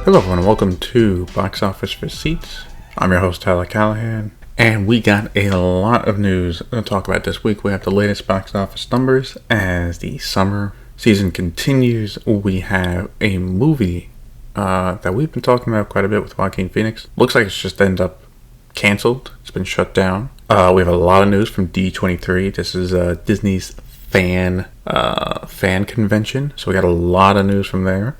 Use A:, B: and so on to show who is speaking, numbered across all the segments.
A: Hello everyone and welcome to Box Office Receipts. I'm your host Tyler Callahan, and we got a lot of news to talk about this week. We have the latest box office numbers as the summer season continues. We have a movie that we've been talking about quite a bit with Joaquin Phoenix. Looks like it's just ended up canceled. It's been shut down. We have a lot of news from D23. This is Disney's fan convention, so we got a lot of news from there.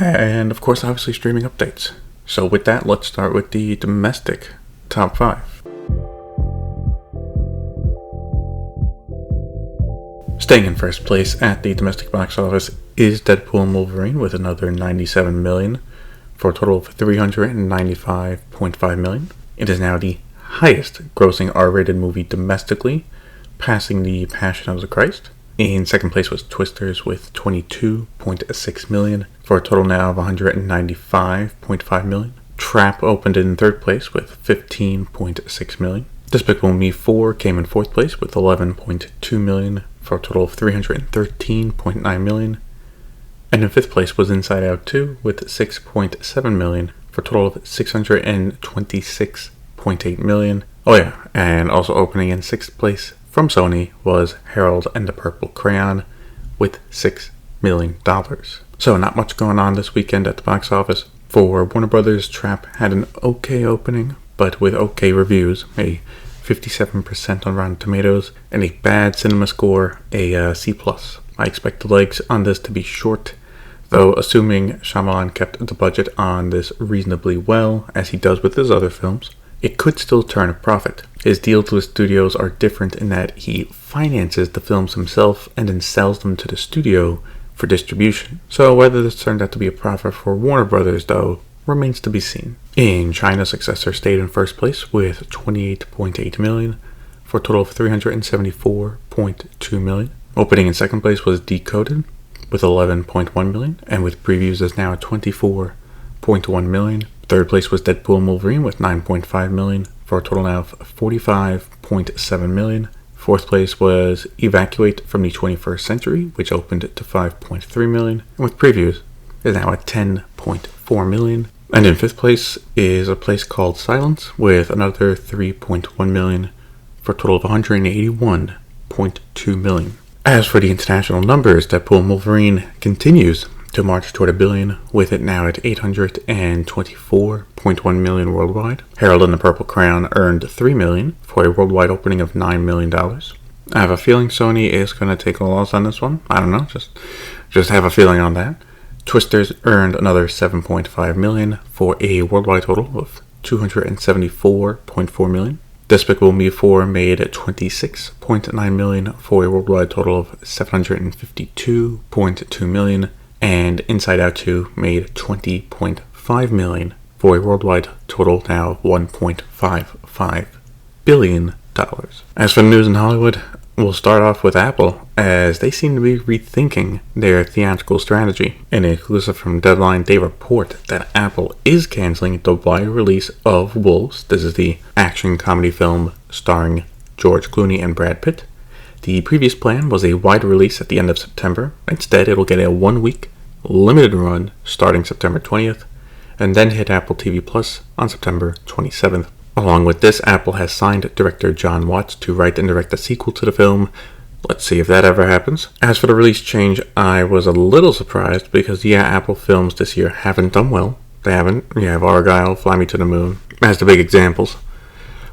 A: And of course, obviously, streaming updates. So with that, let's start with the domestic top 5. Staying in first place at the domestic box office is Deadpool Wolverine with another $97 million for a total of $395.5 million. It is now the highest grossing R-rated movie domestically, passing The Passion of the Christ. In second place was Twisters with $22.6 million for a total now of $195.5 million. Trap opened in third place with $15.6 million. Despicable Me 4 came in fourth place with $11.2 million for a total of $313.9 million. And in fifth place was Inside Out 2 with $6.7 million for a total of $626.8 million. Oh yeah, and also opening in sixth place from Sony was Harold and the Purple Crayon with $6 million. So not much going on this weekend at the box office. For Warner Brothers, Trap had an okay opening, but with okay reviews, a 57% on Rotten Tomatoes, and a bad cinema score, a C+. I expect the legs on this to be short, though assuming Shyamalan kept the budget on this reasonably well, as he does with his other films, it could still turn a profit. His deals with studios are different in that he finances the films himself and then sells them to the studio for distribution. So whether this turned out to be a profit for Warner Brothers, though, remains to be seen. In China, Successor stayed in first place with $28.8 million for a total of $374.2 million. Opening in second place was Decoded with $11.1 million, and with previews is now at $24.1 million. Third place was Deadpool Wolverine with $9.5 million for a total now of $45.7 million. Fourth place was Evacuate from the 21st Century, which opened to $5.3 million, and with previews is now at $10.4 million. And in fifth place is A Place Called Silence with another $3.1 million for a total of $181.2 million. As for the international numbers, Deadpool Wolverine continues to march toward $1 billion, with it now at $824.1 million worldwide. Harold and the Purple Crayon earned $3 million for a worldwide opening of $9 million. I have a feeling Sony is going to take a loss on this one. I don't know, just have a feeling on that. Twisters earned another $7.5 million for a worldwide total of $274.4 million. Despicable Me 4 made $26.9 million for a worldwide total of $752.2 million. And Inside Out 2 made $20.5 million for a worldwide total now of $1.55 billion. As for the news in Hollywood, we'll start off with Apple, as they seem to be rethinking their theatrical strategy. In an exclusive from Deadline, they report that Apple is canceling the wide release of Wolves. This is the action comedy film starring George Clooney and Brad Pitt. The previous plan was a wide release at the end of September. Instead, it'll get a 1-week limited run starting September 20th, and then hit Apple TV Plus on September 27th. Along with this, Apple has signed director John Watts to write and direct a sequel to the film. Let's see if that ever happens. As for the release change, I was a little surprised because, Apple films this year haven't done well. They haven't. You have Argyle, Fly Me to the Moon as the big examples.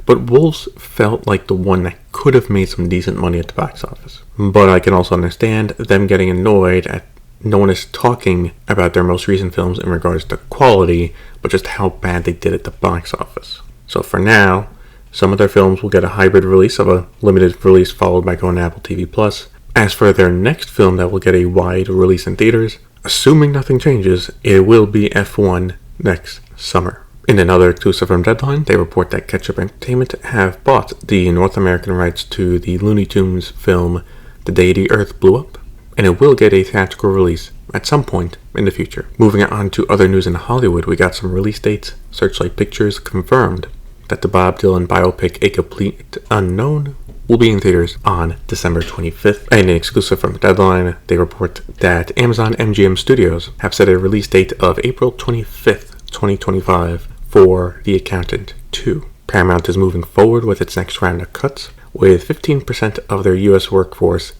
A: But Wolves felt like the one that could have made some decent money at the box office. But I can also understand them getting annoyed at no one is talking about their most recent films in regards to quality, but just how bad they did at the box office. So for now, some of their films will get a hybrid release of a limited release followed by going to Apple TV Plus. As for their next film that will get a wide release in theaters, assuming nothing changes, it will be F1 next summer. In another exclusive from Deadline, they report that Ketchup Entertainment have bought the North American rights to the Looney Tunes film The Day the Earth Blew Up, and it will get a theatrical release at some point in the future. Moving on to other news in Hollywood, we got some release dates. Searchlight Pictures confirmed that the Bob Dylan biopic A Complete Unknown will be in theaters on December 25th. In an exclusive from Deadline, they report that Amazon MGM Studios have set a release date of April 25th 2025 for The Accountant 2. Paramount is moving forward with its next round of cuts, with 15% of their U.S. workforce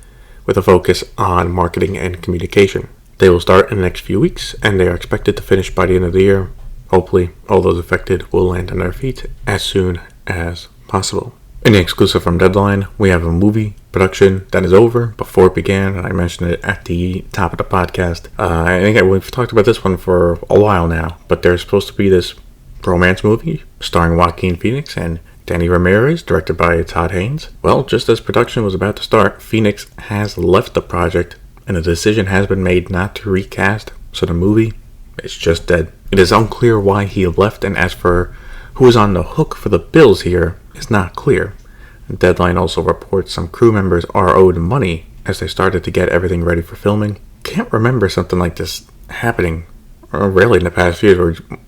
A: with a focus on marketing and communication. They will start in the next few weeks, and they are expected to finish by the end of the year. Hopefully, all those affected will land on their feet as soon as possible. In the exclusive from Deadline, we have a movie production that is over before it began, and I mentioned it at the top of the podcast. I think we've talked about this one for a while now, but there's supposed to be this romance movie starring Joaquin Phoenix and Danny Ramirez, directed by Todd Haynes. Well, just as production was about to start, Phoenix has left the project, and a decision has been made not to recast, so the movie is just dead. It is unclear why he left, and as for who is on the hook for the bills here, it's not clear. Deadline also reports some crew members are owed money as they started to get everything ready for filming. Can't remember something like this happening, or really in the past few years, where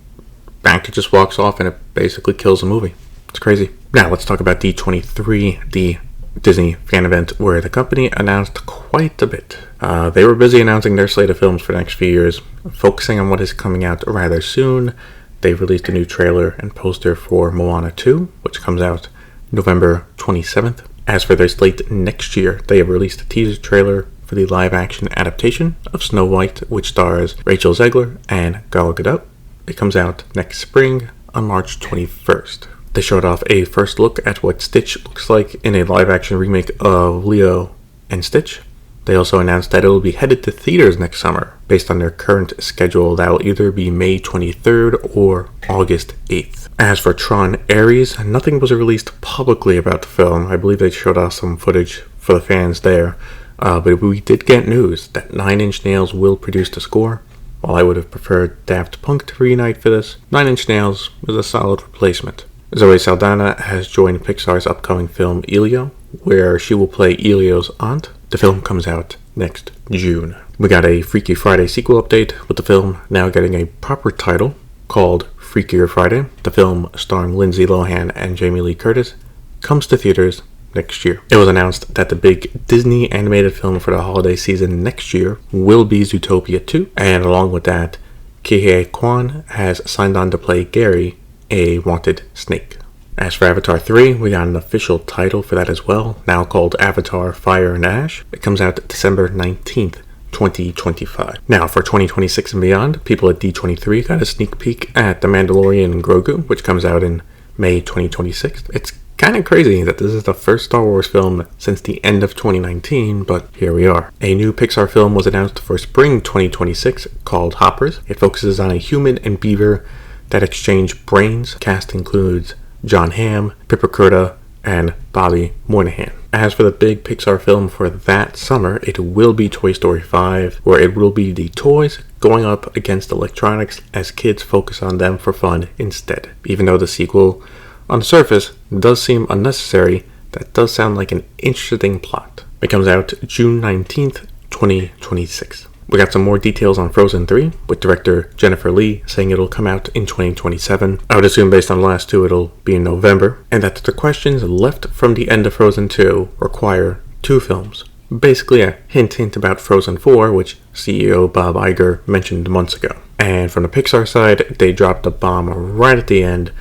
A: banker just walks off and it basically kills the movie. It's crazy. Now let's talk about D23, the Disney fan event where the company announced quite a bit. They were busy announcing their slate of films for the next few years, focusing on what is coming out rather soon. They released a new trailer and poster for Moana 2, which comes out November 27th. As for their slate next year, they have released a teaser trailer for the live-action adaptation of Snow White, which stars Rachel Zegler and Gal Gadot. It comes out next spring on March 21st. They showed off a first look at what Stitch looks like in a live-action remake of Leo and Stitch. They also announced that it will be headed to theaters next summer. Based on their current schedule, that will either be May 23rd or August 8th. As for Tron Ares, nothing was released publicly about the film. I believe they showed off some footage for the fans there. But we did get news that 9 Inch Nails will produce the score. While I would have preferred Daft Punk to reunite for this, 9 Inch Nails is a solid replacement. Zoe Saldana has joined Pixar's upcoming film Elio, where she will play Elio's aunt. The film comes out next June. We got a Freaky Friday sequel update, with the film now getting a proper title called Freakier Friday. The film, starring Lindsay Lohan and Jamie Lee Curtis, comes to theaters next year. It was announced that the big Disney animated film for the holiday season next year will be Zootopia 2, and along with that, Ke Kwan has signed on to play Gary, a wanted snake. As for Avatar 3, we got an official title for that as well, now called Avatar Fire and Ash. It comes out December 19th, 2025. Now, for 2026 and beyond, people at D23 got a sneak peek at The Mandalorian and Grogu, which comes out in May 2026. It's kind of crazy that this is the first Star Wars film since the end of 2019, but here we are. A new Pixar film was announced for spring 2026 called Hoppers. It focuses on a human and beaver that exchange brains. Cast includes John Hamm, Pippa Curda, and Bobby Moynihan. As for the big Pixar film for that summer, it will be Toy Story 5, where it will be the toys going up against electronics as kids focus on them for fun instead. Even though the sequel, on the surface, does seem unnecessary, that does sound like an interesting plot. It comes out June 19th, 2026. We got some more details on Frozen 3, with director Jennifer Lee saying it'll come out in 2027. I would assume based on the last two it'll be in November, and that the questions left from the end of Frozen 2 require 2 films. Basically a hint about Frozen 4, which CEO Bob Iger mentioned months ago. And from the Pixar side, they dropped a bomb right at the end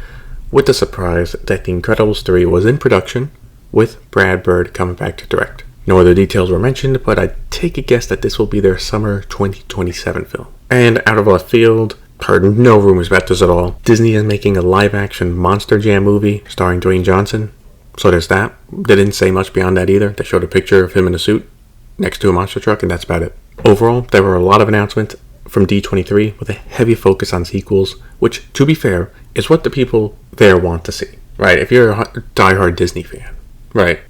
A: with the surprise that The Incredibles 3 was in production, with Brad Bird coming back to direct. No other details were mentioned, but I take a guess that this will be their summer 2027 film. And out of left field, heard no rumors about this at all, Disney is making a live-action Monster Jam movie starring Dwayne Johnson. So there's that. They didn't say much beyond that either. They showed a picture of him in a suit next to a monster truck, and that's about it. Overall, there were a lot of announcements from D23 with a heavy focus on sequels, which, to be fair, is what the people there want to see, right? If you're a diehard Disney fan, right?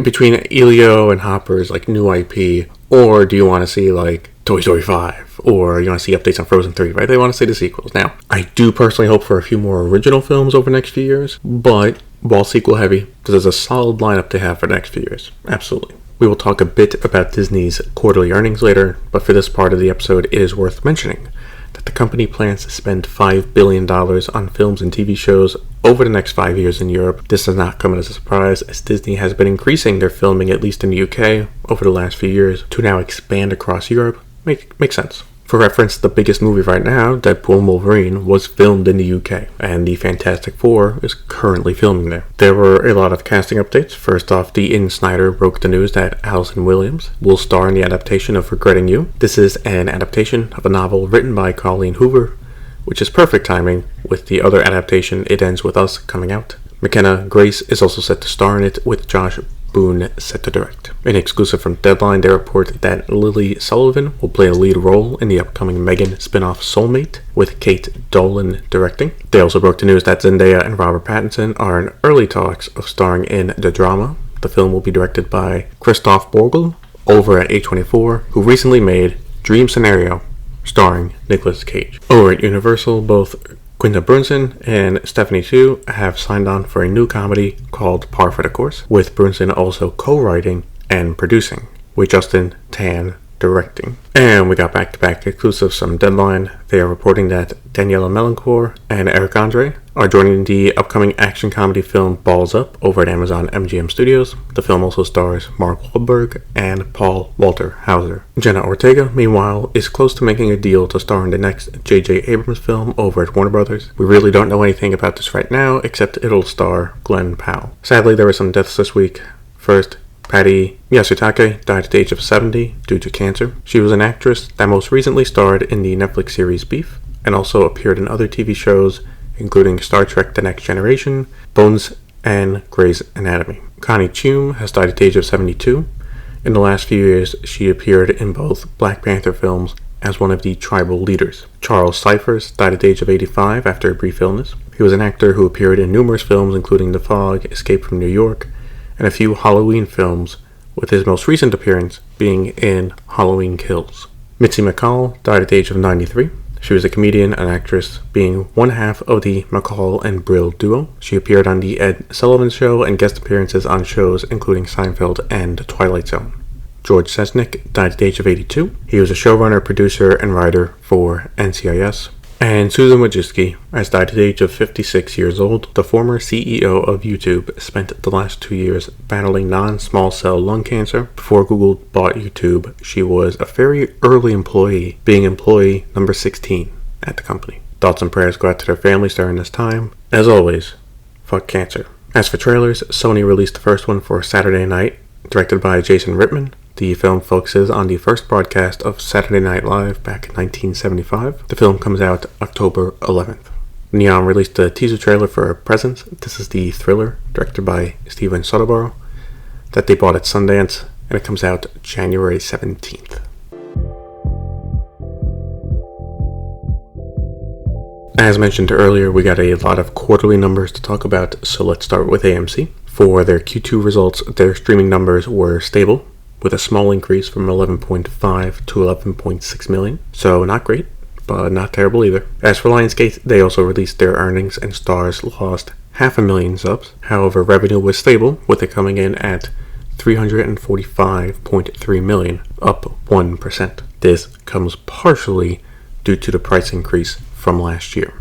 A: Between Elio and Hoppers, like new IP, or do you want to see like Toy Story 5, or you want to see updates on Frozen 3, right? They want to see the sequels. Now, I do personally hope for a few more original films over the next few years, but while sequel heavy, this is a solid lineup to have for the next few years. Absolutely. We will talk a bit about Disney's quarterly earnings later, but for this part of the episode, it is worth mentioning that the company plans to spend $5 billion on films and TV shows over the next 5 years in Europe. This does not come as a surprise, as Disney has been increasing their filming, at least in the UK, over the last few years, to now expand across Europe. Makes sense. For reference, the biggest movie right now, Deadpool Wolverine, was filmed in the UK, and the Fantastic Four is currently filming there. There were a lot of casting updates. First off, the Insider broke the news that Allison Williams will star in the adaptation of Regretting You. This is an adaptation of a novel written by Colleen Hoover, which is perfect timing with the other adaptation, It Ends With Us, coming out. McKenna Grace is also set to star in it, with Josh Boone set to direct. In exclusive from Deadline, they report that Lily Sullivan will play a lead role in the upcoming Megan spin-off Soulmate, with Kate Dolan directing. They also broke the news that Zendaya and Robert Pattinson are in early talks of starring in the drama. The film will be directed by Christoph Borgl over at A24, who recently made Dream Scenario, starring Nicolas Cage. Over at Universal, both Quinta Brunson and Stephanie Hsu have signed on for a new comedy called Par for the Course, with Brunson also co-writing and producing, with Justin Tan directing. And we got back-to-back exclusives from Deadline. They are reporting that Daniela Melancourt and Eric Andre are joining the upcoming action comedy film Balls Up over at Amazon MGM Studios. The film also stars Mark Wahlberg and Paul Walter Hauser. Jenna Ortega, meanwhile, is close to making a deal to star in the next J.J. Abrams film over at Warner Brothers. We really don't know anything about this right now, except it'll star Glenn Powell. Sadly, there were some deaths this week. First, Patty Yasutake died at the age of 70 due to cancer. She was an actress that most recently starred in the Netflix series Beef, and also appeared in other TV shows, including Star Trek The Next Generation, Bones, and Grey's Anatomy. Connie Chium has died at the age of 72. In the last few years, she appeared in both Black Panther films as one of the tribal leaders. Charles Cyphers died at the age of 85 after a brief illness. He was an actor who appeared in numerous films, including The Fog, Escape from New York, and a few Halloween films, with his most recent appearance being in Halloween Kills. Mitzi McCall died at the age of 93. She was a comedian and actress, being one half of the McCall and Brill duo. She appeared on The Ed Sullivan Show and guest appearances on shows including Seinfeld and Twilight Zone. George Sesnick died at the age of 82. He was a showrunner, producer, and writer for NCIS. And Susan Wojcicki has died at the age of 56 years old. The former CEO of YouTube spent the last 2 years battling non-small cell lung cancer. Before Google bought YouTube, she was a very early employee, being employee number 16 at the company. Thoughts and prayers go out to their families during this time. As always, fuck cancer. As for trailers, Sony released the first one for Saturday Night, directed by Jason Rittman. The film focuses on the first broadcast of Saturday Night Live back in 1975. The film comes out October 11th. Neon released a teaser trailer for Presence. This is the thriller, directed by Steven Soderbergh, that they bought at Sundance, and it comes out January 17th. As mentioned earlier, we got a lot of quarterly numbers to talk about, so let's start with AMC. For their Q2 results, their streaming numbers were stable, with a small increase from 11.5 to 11.6 million. So not great, but not terrible either. As for Lionsgate, they also released their earnings, and Starz lost 500,000 subs. However, revenue was stable, with it coming in at 345.3 million, up 1%. This comes partially due to the price increase from last year.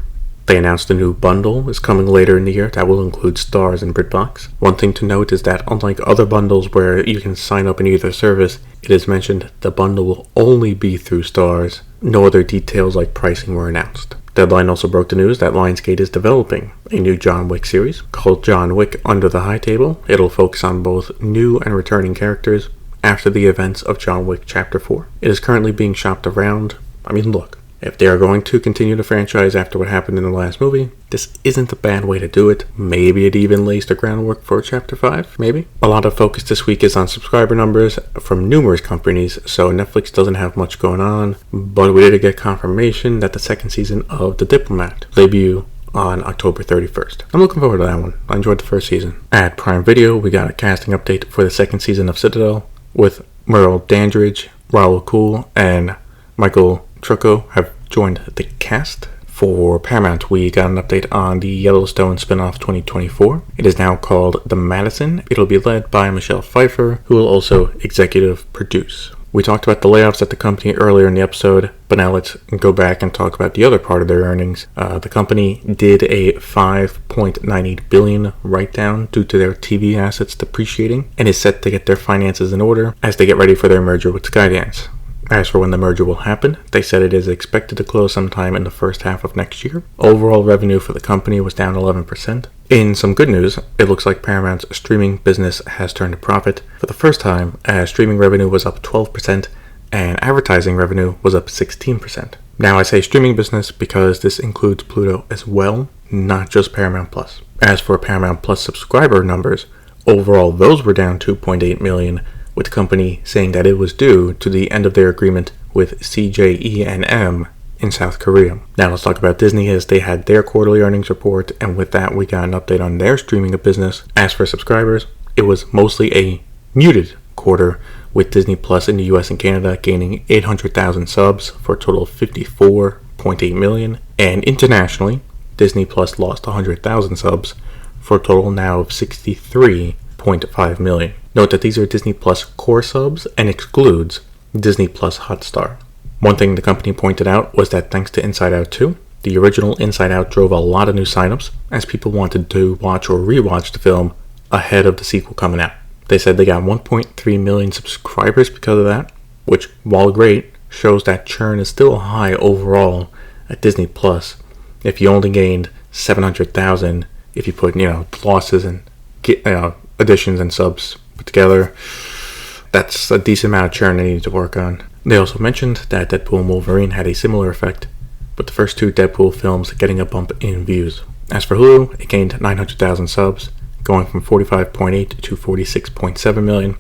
A: They announced a new bundle is coming later in the year that will include Starz and BritBox. One thing to note is that unlike other bundles where you can sign up in either service, it is mentioned the bundle will only be through Starz. No other details like pricing were announced. Deadline also broke the news that Lionsgate is developing a new John Wick series called John Wick Under the High Table. It'll focus on both new and returning characters after the events of John Wick Chapter 4. It is currently being shopped around. Look, if they are going to continue the franchise after what happened in the last movie, this isn't a bad way to do it. Maybe it even lays the groundwork for Chapter 5, maybe? A lot of focus this week is on subscriber numbers from numerous companies, so Netflix doesn't have much going on, but we did get confirmation that the second season of The Diplomat debut on October 31st. I'm looking forward to that one. I enjoyed the first season. At Prime Video, we got a casting update for the second season of Citadel, with Merle Dandridge, Raul Cool, and Michael Trucco have joined the cast. For Paramount, we got an update on the Yellowstone spinoff 2024. It is now called The Madison. It'll be led by Michelle Pfeiffer, who will also executive produce. We talked about the layoffs at the company earlier in the episode, but now let's go back and talk about the other part of their earnings. The company did a $5.98 billion write-down due to their TV assets depreciating, and is set to get their finances in order as they get ready for their merger with Skydance. As for when the merger will happen, they said it is expected to close sometime in the first half of next year. Overall revenue for the company was down 11%. In some good news, it looks like Paramount's streaming business has turned a profit for the first time, as streaming revenue was up 12% and advertising revenue was up 16%. Now I say streaming business because this includes Pluto as well, not just Paramount Plus. As for Paramount Plus subscriber numbers, overall those were down 2.8 million, with the company saying that it was due to the end of their agreement with CJE&M in South Korea. Now let's talk about Disney, as they had their quarterly earnings report, and with that we got an update on their streaming business. As for subscribers, it was mostly a muted quarter, with Disney Plus in the US and Canada gaining 800,000 subs for a total of 54.8 million, and internationally, Disney Plus lost 100,000 subs for a total now of 63.5 million. Note that these are Disney Plus core subs and excludes Disney Plus Hotstar. One thing the company pointed out was that thanks to Inside Out 2, the original Inside Out drove a lot of new signups, as people wanted to watch or rewatch the film ahead of the sequel coming out. They said they got 1.3 million subscribers because of that, which, while great, shows that churn is still high overall at Disney Plus. If you only gained 700,000, if you put, losses and additions and subs put together, that's a decent amount of churn they need to work on. They also mentioned that Deadpool Wolverine had a similar effect, with the first two Deadpool films getting a bump in views. As for Hulu, it gained 900,000 subs, going from 45.8 to 46.7 million,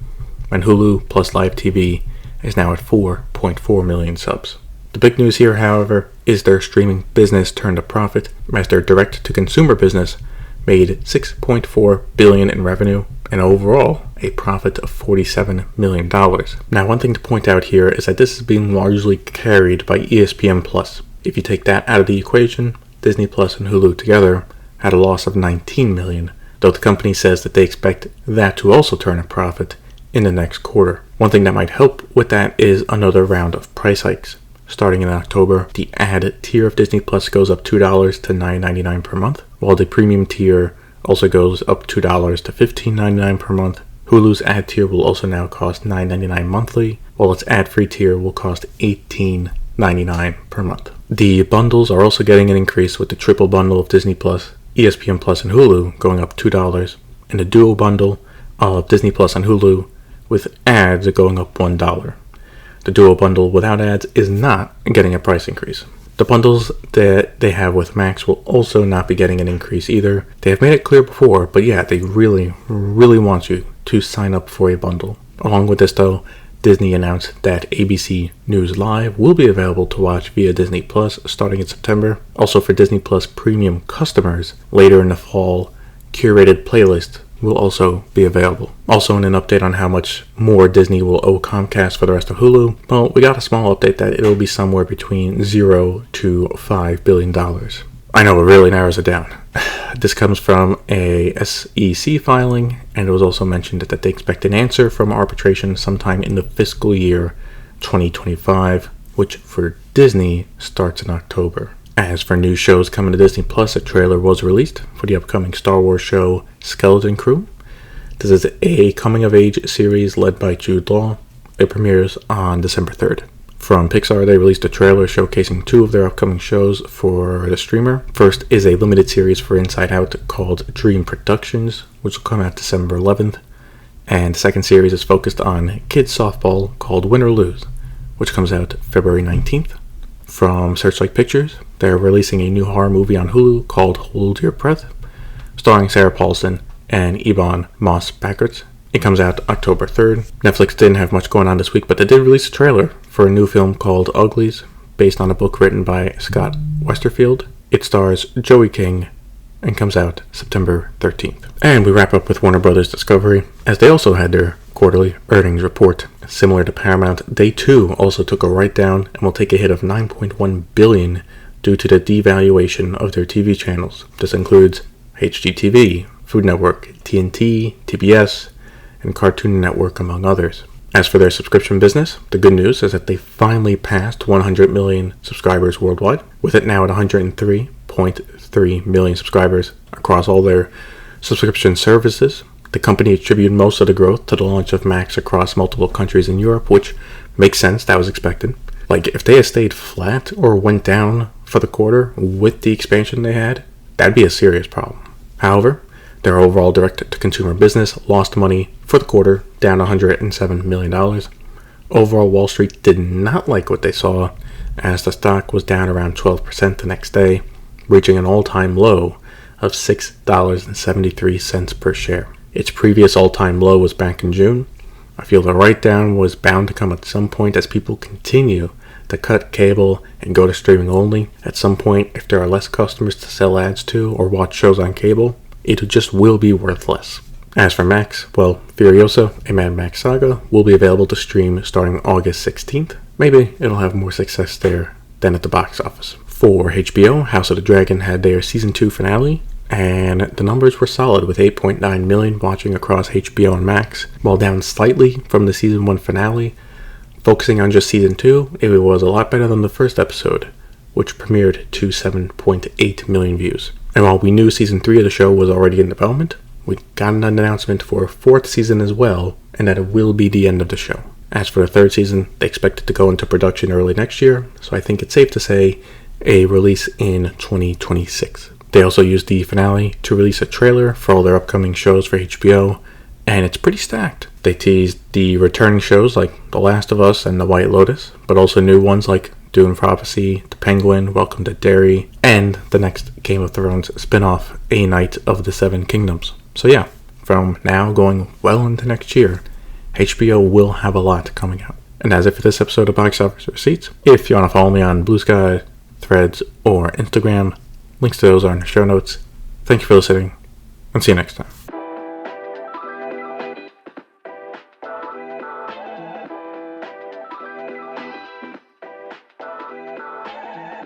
A: and Hulu plus live TV is now at 4.4 million subs. The big news here, however, is their streaming business turned a profit, as their direct-to-consumer business made $6.4 billion in revenue, and overall a profit of $47 million. Now, one thing to point out here is that this is being largely carried by ESPN+. If you take that out of the equation, Disney Plus and Hulu together had a loss of $19 million, though the company says that they expect that to also turn a profit in the next quarter. One thing that might help with that is another round of price hikes. Starting in October, the ad tier of Disney Plus goes up $2 to $9.99 per month, while the premium tier also goes up $2 to $15.99 per month. Hulu's ad tier will also now cost $9.99 monthly, while its ad-free tier will cost $18.99 per month. The bundles are also getting an increase, with the triple bundle of Disney Plus, ESPN Plus, and Hulu going up $2, and the duo bundle of Disney Plus and Hulu with ads are going up $1. The duo bundle without ads is not getting a price increase. The bundles that they have with Max will also not be getting an increase either. They have made it clear before, but yeah, they really want you to sign up for a bundle. Along with this though, Disney announced that ABC News Live will be available to watch via Disney Plus starting in September. Also for Disney Plus premium customers, later in the fall, curated playlist will also be available. Also in an update on how much more Disney will owe Comcast for the rest of Hulu, well, we got a small update that it'll be somewhere between $0 to $5 billion. I know, it really narrows it down. This comes from a SEC filing, and it was also mentioned that they expect an answer from arbitration sometime in the fiscal year 2025, which for Disney starts in October. As for new shows coming to Disney Plus, a trailer was released for the upcoming Star Wars show Skeleton Crew. This is a coming-of-age series led by Jude Law. It premieres on December 3rd. From Pixar, they released a trailer showcasing two of their upcoming shows for the streamer. First is a limited series for Inside Out called Dream Productions, which will come out December 11th. And the second series is focused on kids softball called Win or Lose, which comes out February 19th. From Searchlight Pictures, they're releasing a new horror movie on Hulu called Hold Your Breath, starring Sarah Paulson and Ebon Moss-Backrath. It comes out October 3rd. Netflix didn't have much going on this week, but they did release a trailer for a new film called Uglies, based on a book written by Scott Westerfield. It stars Joey King and comes out September 13th. And we wrap up with Warner Brothers Discovery, as they also had their quarterly earnings report. Similar to Paramount, they too also took a write-down and will take a hit of $9.1 billion due to the devaluation of their TV channels. This includes HGTV, Food Network, TNT, TBS, and Cartoon Network, among others. As for their subscription business, the good news is that they finally passed 100 million subscribers worldwide, with it now at 103.3 million subscribers across all their subscription services. The company attributed most of the growth to the launch of Max across multiple countries in Europe, which Makes sense, that was expected. Like, if they had stayed flat or went down for the quarter with the expansion they had, that'd be a serious problem. However, their overall direct-to-consumer business lost money for the quarter, down $107 million. Overall, Wall Street did not like what they saw, as the stock was down around 12% the next day, reaching an all-time low of $6.73 per share. Its previous all-time low was back in June. I feel the write-down was bound to come at some point as people continue to cut cable and go to streaming only. At some point, if there are less customers to sell ads to or watch shows on cable, it just will be worth less. As for Max, well, Furiosa, a Mad Max saga, will be available to stream starting August 16th. Maybe it'll have more success there than at the box office. For HBO, House of the Dragon had their Season 2 finale, and the numbers were solid with 8.9 million watching across HBO and Max. While down slightly from the Season 1 finale, focusing on just Season 2, it was a lot better than the first episode, which premiered to 7.8 million views. And while we knew Season 3 of the show was already in development, we got an announcement for a 4th season as well, and that it will be the end of the show. As for the 3rd season, they expect it to go into production early next year, so I think it's safe to say a release in 2026. They also used the finale to release a trailer for all their upcoming shows for HBO, and it's pretty stacked. They teased the returning shows like The Last of Us and The White Lotus, but also new ones like Dune Prophecy, The Penguin, Welcome to Derry, and the next Game of Thrones spin-off, A Knight of the Seven Kingdoms. So yeah, from now going well into next year, HBO will have a lot coming out. And that's it for this episode of Box Office Receipts. If you want to follow me on Blue Sky, Threads, or Instagram, links to those are in the show notes. Thank you for listening, and see you next time.